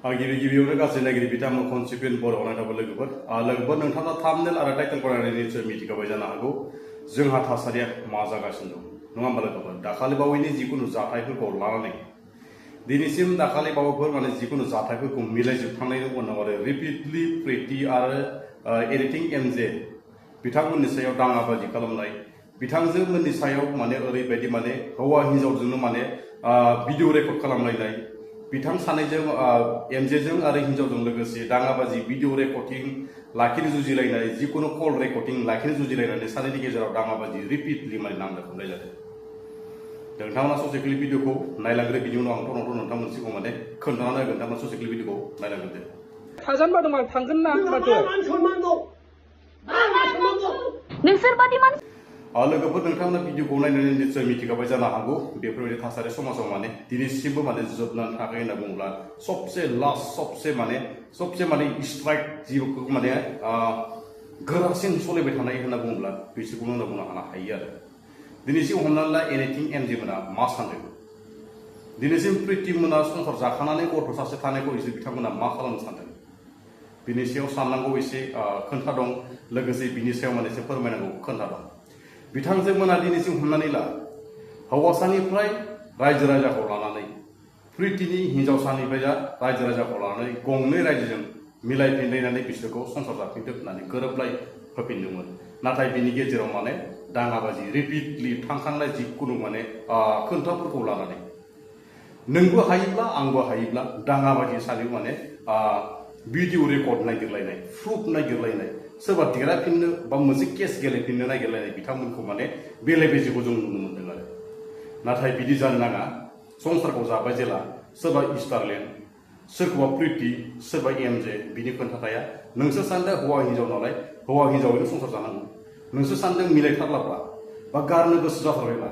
गिबि गिबियावनो गासै नायगिरि बिथांमोन कनसिकुवेन्ट बर' अनायथाबो लोगोफोर नोंथाङा थाम्बनेल आरो टाइटेल फरायनानै निसय मिथिखाबाय जानो हागौ जोंहा थासारिया मा जागासिनो दं नङा होमबा लोगोफोर दाखालि बावैनि जिकुनु जाथायफोरखौ लानानै दिनैसिम दाखालि बावैफोर माने जिकुनु जाथायफोरखौ मिलायजोबखांनायनि उनाव आरो रिपिटलि प्रिति आरो एडिटिं एमजे बिथांमोननि सायाव दाङाबाजि खालामनाय बिथांजोमोननि सायाव माने ओरैबायदि माने हौवा हिन्जावजोंनो माने भिडिअ रेकर्ड खालामलायनाय बिथां सानैजों एमजेजों आरो हिन्जावजों लोगोसे दाङाबाजि भिडिअ रेकर्डिं लाखिनो जुजिलायनाय जिकुनु कल रेकर्डिं लाखिनो जुजिलायनानै सानैनि गेजेराव दाङाबाजि रिपिटलि माने नांलाय खमलाय जादों नोंथांमोना ससे क्लिप भिडिअखौ नायलांग्रो बिनि उनाव आंथ' नोंथांमोन सिगाङाव माने खोन्थाना होगोन नोंथांमोना ससे क्लिप भिडिअखौ नायलांग्रोदो थाजानो थांगोन ना नोंसोर बादि मानसि लोगोफोर नोंथांमोना भिडिअखौ नायनानै निसय मिथिखाबाय जानो हागौ बेफोरबायदि थासारि समाजाव माने दिनैसिमबो माने जोबनानै थाखाय होनना बुङोब्ला सबसे लास्ट सबसे माने स्ट्राइक जिखौ माने गोरासिन सोलिबाय थानाय होनना बुङोब्ला बिसोरखौनो होनना बुंनो हायो आरो दिनैसिम हमनानै ला एनिथिं एमजे मोना मा सानदों दिनैसिम प्रिति मोना संसार जाखानानै गथ' सासे थानायखौ एसे बिथांमोना मा खालामनो सानदों बिनि सायाव साननांगौ एसे खोन्था दं लोगोसे बिनि सायाव माने एसे फोरमायनांगौ खोन्था दं बिथांजोमोना दिनैसिम हमनानै ला हौवासानिफ्राय रायजो राजाखौ लानानै प्रितिनि हिन्जावसानिफ्राय रायजो राजाखौ लानानै गंनै रायजोजों मिलायफिनलायनानै बिसोरखौ संसार जाफिनदों होननानै गोरोबलाय होफिनदोंमोन नाथाय बिनि गेजेराव माने दाङाबाजि रिपिटलि थांखांनाय जिकुनु माने खोन्थाफोरखौ लानानै नोंबो हायोब्ला आंबो हायोब्ला दाङाबाजि सानैबो माने भिडिअ रेकर्ड नागिरलायनाय प्रुफ नागिरलायनाय सोरबा देराफिननो बा मोनसे केस गेलेफिननो नागिरलायनाय बिथांमोनखौ माने बेले बेजेखौ जों नुनो मोन्दों आरो नाथाय बिदि जानो नाङा संसारखौ जाबाय जेला सोरबा स्टारलेन्ड सोरखौबा प्रिति सोरबा एमजे बिनि खोन्थाथाया नोंसोर सानदों हौवा हिन्जाव नालाय हौवा हिन्जावैनो संसार जानांगौ नोंसोर सानदों मिलायथारलाब्ला बा गारनो गोसो जाथारबायब्ला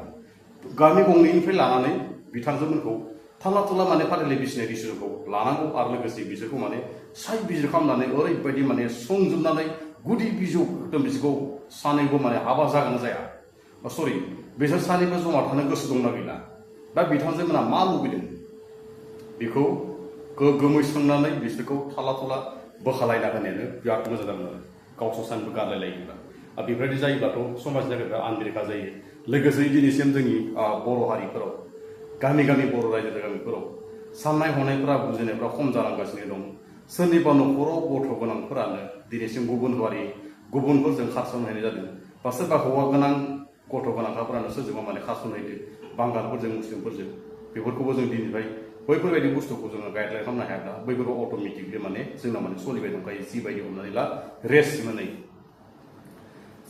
गामि गंनैनिफ्राय लानानै बिथांजोमोनखौ थाला थुला माने फारिलाइ बिसिनाय डिसिजनखौ लानांगौ आरो लोगोसे बिसोरखौ माने साइड बिजिर खालामनानै ओरैबायदि माने संजोबनानै गुदि बिजौ एकदम बिसोरखौ सानैबो माने हाबा जागोन जाया सरि बिसोर सानैबो जमा थानो गोसो दंना गैला दा बिथांजोमोना मा लुबैदों बेखौ गोगोमै सोंनानै बिसोरखौ थाला थुला बोखालायना होनायानो बिराद मोजां जागोन आरो गावसोर सानैबो गारलायलायोब्ला बेफोरबायदि जायोब्लाथ' समाजनि थाखाय आनबेरेखा जायो लोगोसे दिनैसिम जोंनि बर' हारिफोराव गामि गामि बर' रायजो गामिफोराव साननाय हनायफोरा बुजिनायफ्रा खम जालांगासिनो दं सोरनिबा न'खराव गथ' गोनांफोरानो दिनैसिम गुबुन हारि गुबुनफोरजों खारसनहैनाय जादों बा सोरबा हौवा गोनां गथ' गोनांखाफोरानो सोरजोंबा माने खारसनहैदों बांगालफोरजों मुस्लिमफोरजों बेफोरखौबो जों दिनैहाय बैफोरबायदि बुस्थुखौ जोङो गाइडलाइन खालामनो हायाब्ला बैफोरखौ अट'मेटिकलि माने जोंना माने सोलिबाय दंखायो जिबायदि हमनानै ला रेस्ट मोनै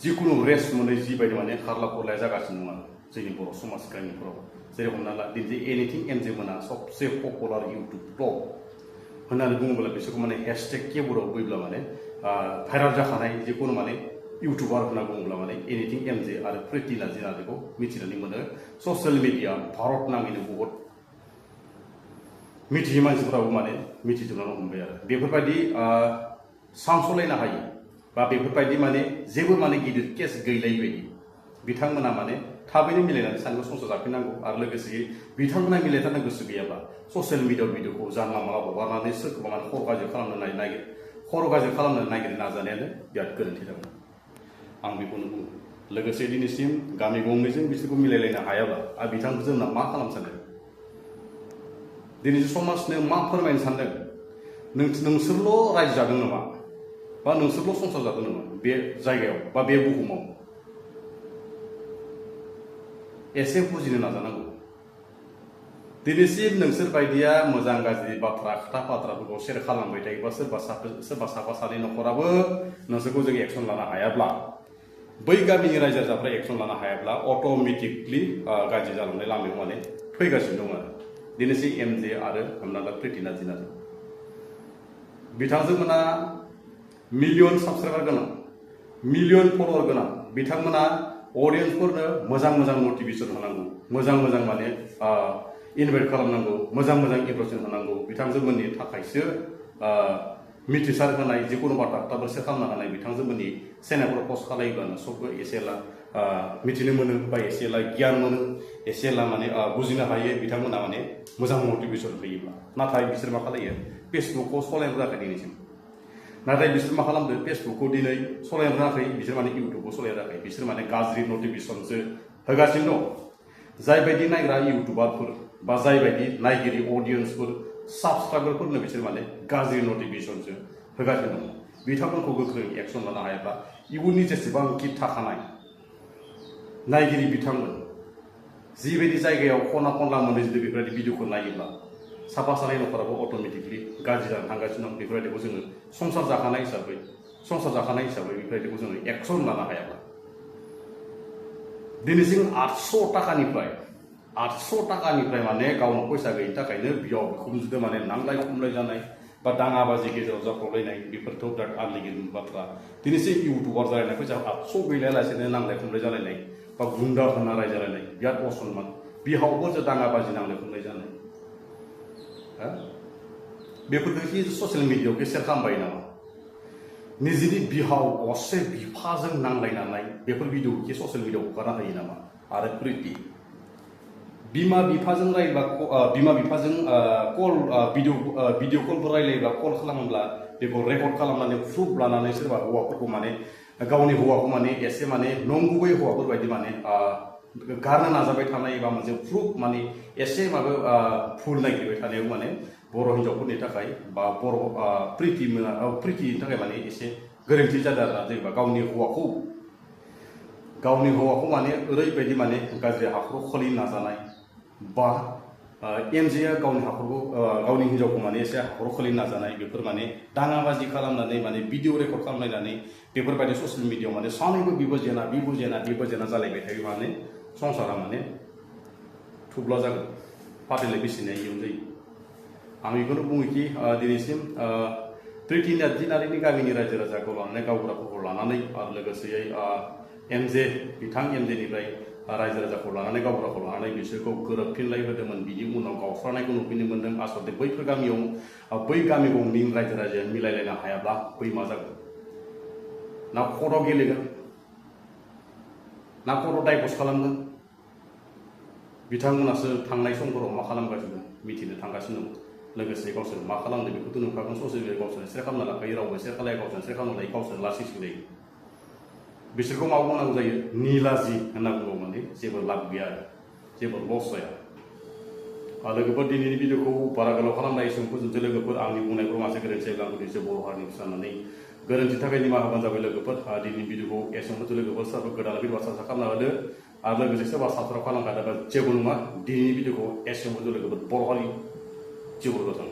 जिकुनु रेस्ट मोनै जिबायदि माने खारला खरलाया जागासिनो दं आरो जोंनि बर' समाज गामिफोराव जेरै हमना ला दिनै एनिथिं एमजे मोना सबसे पपुलार इउटुब ब्लग होननानै बुङोब्ला बिसोरखौ माने हेशटेग किबोर्डआव बोयोब्ला माने भाइराल जाखानाय जिकुनु माने इउटुबार होनना बुङोब्ला माने एनिथिं एमजे आरो प्रिति नार्जिना बेखौ मिथिनानै मोनो ससियेल मिडिया भारत नाङैनो बहुद मिथियै मानसिफोराबो माने मिथिजोबनानै हमबाय आरो बेफोरबायदि सानस'लायनो हायो बा बेफोरबायदि माने जेबो माने गिदिर केस गैलायै बायदि बिथांमोना माने थाबैनो मिलायनानै सानैबो संसार जाफिननांगौ आरो लोगोसे बिथांमोना मिलायथारनो गोसो गैयाब्ला ससियेल मिडियाआव भिडिअखौ जानला माला हगारनानै सोरखौबा माने खर' गाज्रि खालामनो नागिरनो नाजानायानो बिराद गोरोन्थि जागोन आं बेखौनो बुङो लोगोसे दिनैसिम गामि गंनैजों बिसोरखौ मिलायलायनो हायाब्ला आरो बिथांजोंना मा खालामनो सानदों दिनै समाजनो मा फोरमायनो सानदों नोंसोरल' रायजो जादों नामा बा नोंसोरल' संसार जादों नामा बे जायगायाव बा बे बुहुमाव एसे बुजिनो नाजानांगौ दिनैसिम नोंसोर बायदिया मोजां गाज्रि खोथा बाथ्राफोरखौ सेयार खालामबाय थायोबा सोरबा साफा सानै न'खराबो नोंसोरखौ जों एक्सन लानो हायाब्ला बै गामिनि रायजो राजाफ्रा एक्सन लानो हायाब्ला अट'मेटिकलि गाज्रि जालांनाय लामायाव माने फैगासिनो दं आरो दिनैसिम एमजे आरो हमना ला प्रिति नार्जिना बिथांजोमोना मिलियन साबस्क्राइबार गोनां मिलियन फल'वार गोनां बिथांमोना अडियन्सफोरनो मोजां मटिभेसन होनांगौ मोजां माने इनभाइट खालामनांगौ मोजां इमप्रेसन होनांगौ बिथांजोमोननि थाखायसो मिथिसार होनाय जिकुनु बाथ्रा खोथाफोर सेयार खालामनो हानाय बिथांजोमोननि चेनेलफोराव पस्ट खालायोब्लानो सबबो एसे मिथिनो मोनो बा एसे एला गियान मोनो एसे एला माने बुजिनो हायो बिथांमोना माने मोजां मटिभेसन होयोब्ला नाथाय बिसोर मा खालायो फेसबुकखौ सलायनो रोङाखै दिनैसिम नाथाय बिसोर मा खालामदो फेसबुकखौ दिनै सलायनो रोङाखै बिसोर माने इउटुबखौ सलायनो रोङाखै बिसोर माने गाज्रि नटिफिकेसनसो होगासिनो दं जायबायदि नायग्रा इउटुबारफोर बा जायबायदि नायगिरि अडियन्सफोर साबसक्राइबारफोरनो बिसोर माने गाज्रि नटिफिकेसनसो होगासिनो दं बिथांमोनखौ गोख्रों एक्सन लानो हायाब्ला इयुननि जेसेबांखि थाखानाय नायगिरि बिथांमोन जिबायदि जायगायाव खना खनला मोनो जुदि बेफोरबायदि भिडिअखौ नायोब्ला साफा सानै नखराबो अट'मेटिकलि गाज्रि जानो थांगासिनो दं बेफोरबायदिखौ जोङो संसार जाखानाय हिसाबै बेफोरबायदिखौ जोङो एक्सन लानो हायाब्ला दिनैसिम 800 टाकानिफ्राय माने गावनाव फैसा गैयिनि थाखायनो बियाव बिखुनजोजों माने नांलाय खमलाय जानाय बा दाङाबाजि गेजेराव जाफ्रावलायनाय बेफोरथ' बिराद आनलिगिबोल बाथ्रा दिनैसिम इउटुबार जालायनाय फैसा 800 गैलायालासेनो नांलाय खमलाय जालायनाय बा गुन्दा होना रायजालायनाय बिराद असनमान बिहावफोरजों दाङाबाजि नांलाय खमलाय जानाय बेफोरखौ ससियेल मिडियायाव शेयार खालामबाय नामा निजिनि बिहाव असे बिफाजों नांलायनानै बेफोर भिडिअखौ ससियेल मिडियायाव हगारना होयो नामा आरो प्रिति बिमा बिफाजों रायलायबा बिमा बिफाजों भिडिअ कलफोर रायलायोब्ला कल खालामोब्ला बेखौ रेकर्ड खालामनानै प्रुफ लानानै सोरबा हौवाफोरखौ माने गावनि हौवाखौ माने एसे माने नंगुबै हौवाफोर बायदि माने गारनो नाजाबाय थानाय बा मोनसे प्रुफ माने एसे माबा भुल नागिरबाय थानायाव माने बर' हिन्जावफोरनि थाखाय बा बर' प्रितिनि थाखाय माने एसे गोरोन्थि जादों आरोना जेनेबा गावनि हौवाखौ माने ओरैबायदि माने गाज्रि हाखराव खोलैनो नाजानाय बा एमजेआ गावनि हिन्जावखौ माने एसे हाखराव खोलैनो नाजानाय बेफोर माने दाङाबाजि खालामनानै माने भिडिअ रेकर्ड खालामलायनानै बेफोरबायदि ससियेल मिडियायाव माने सानैबो बिबुजेना जालायबाय थायो माने संसारा माने थुब्ला जागोन फाथैलाय बिसिनाया इयुन जायो आं बेखौनो बुङोखि दिनैसिम प्रिति नार्जिनि गामिनि रायजो राजाखौ लानानै गावबुराफोरखौ लानानै आरो लोगोसेयै एमजेनिफ्राय रायजो राजाखौ लानानै गावबुराखौ लानानै बिसोरखौ गोरोबफिनलाय होदोंमोन बिनि उनाव गावस्रानायखौ नुफिननो मोन्दों आसलथे बैफोर गामियाव बै गामि गंनै रायजो राजाया मिलायलायनो हायाब्ला बै मा जागोन ना खर'आव गेलेगोन ना खर' डाइभर्स खालामगोन बिथांमोनासो थांनाय समफोराव मा खालामगासिनो मिथिनो थांगासिनो दं लोगोसे गावसोर मा खालामदों बेखौथ' नुखागोन ससियेल मिडियायाव गावसोरनो सेयार खालामना लाखायो रावबो सेयार खालाया गावसोरनो सेयार खालामना लायो गावसोरनो लासिंसिं जायो बिसोरखौ मा बुंनांगौ जायो निलाजि होनना बुङो माने जेबो लाब गैया जेबो लस जाया लोगोफोर दिनैनि भिडिअखौ बारा गोलाव खालामनाय सुबुंफोरजोंसो लोगोफोर आंनि बुंनायफोराव मासे गोरोन्थि जायोब्ला आं दिनैसो बर' हारिनि साननानै गोरोन्थि थाखाय निमाहा होबानो जाबाय लोगोफोर दिनैनि भिडिअखौ एसेयावनो लोगोफोर सोरबा गोदान भिडिअ साबस्क्राइब खालामना होदो आरो लोगोसे सोरबा साबस्क्राइब खालामखादोंबा जेबो नङा दिनैनि भिडिअखौ एसेयावनो लोगोफोर बर' हारि जिउ गोजोन